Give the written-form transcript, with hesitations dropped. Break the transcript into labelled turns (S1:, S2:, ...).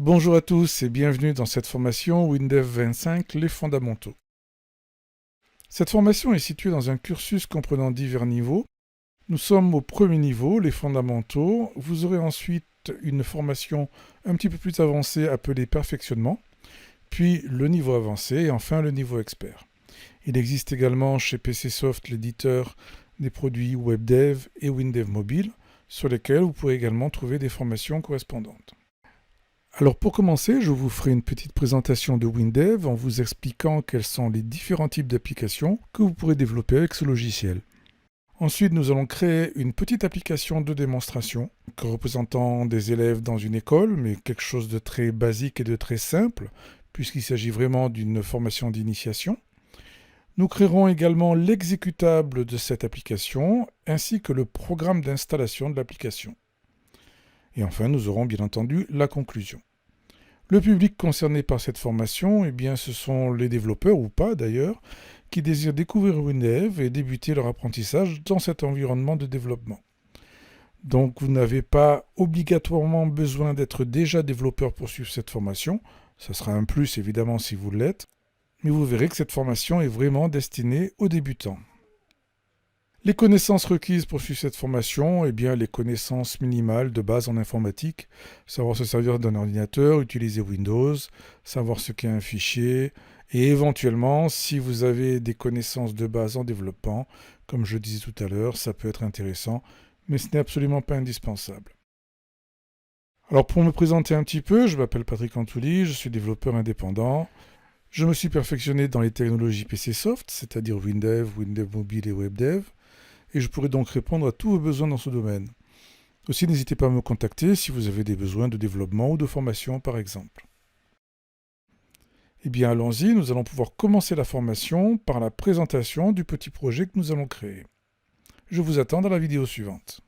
S1: Bonjour à tous et bienvenue dans cette formation Windev 25, les fondamentaux. Cette formation est située dans un cursus comprenant divers niveaux. Nous sommes au premier niveau, les fondamentaux. Vous aurez ensuite une formation un petit peu plus avancée appelée perfectionnement, puis le niveau avancé et enfin le niveau expert. Il existe également chez PCsoft l'éditeur des produits WebDev et Windev Mobile, sur lesquels vous pourrez également trouver des formations correspondantes. Alors pour commencer, je vous ferai une petite présentation de Windev en vous expliquant quels sont les différents types d'applications que vous pourrez développer avec ce logiciel. Ensuite, nous allons créer une petite application de démonstration représentant des élèves dans une école, mais quelque chose de très basique et de très simple, puisqu'il s'agit vraiment d'une formation d'initiation. Nous créerons également l'exécutable de cette application, ainsi que le programme d'installation de l'application. Et enfin, nous aurons bien entendu la conclusion. Le public concerné par cette formation, ce sont les développeurs, ou pas d'ailleurs, qui désirent découvrir Windev et débuter leur apprentissage dans cet environnement de développement. Donc vous n'avez pas obligatoirement besoin d'être déjà développeur pour suivre cette formation, ça sera un plus évidemment si vous l'êtes, mais vous verrez que cette formation est vraiment destinée aux débutants. Les connaissances requises pour suivre cette formation, les connaissances minimales de base en informatique, savoir se servir d'un ordinateur, utiliser Windows, savoir ce qu'est un fichier, et éventuellement, si vous avez des connaissances de base en développement, comme je disais tout à l'heure, ça peut être intéressant, mais ce n'est absolument pas indispensable. Alors pour me présenter un petit peu, je m'appelle Patrick Antouli, je suis développeur indépendant. Je me suis perfectionné dans les technologies PCsoft, c'est-à-dire Windev, Windev Mobile et WebDev, et je pourrai donc répondre à tous vos besoins dans ce domaine. Aussi, n'hésitez pas à me contacter si vous avez des besoins de développement ou de formation, par exemple. Allons-y, nous allons pouvoir commencer la formation par la présentation du petit projet que nous allons créer. Je vous attends dans la vidéo suivante.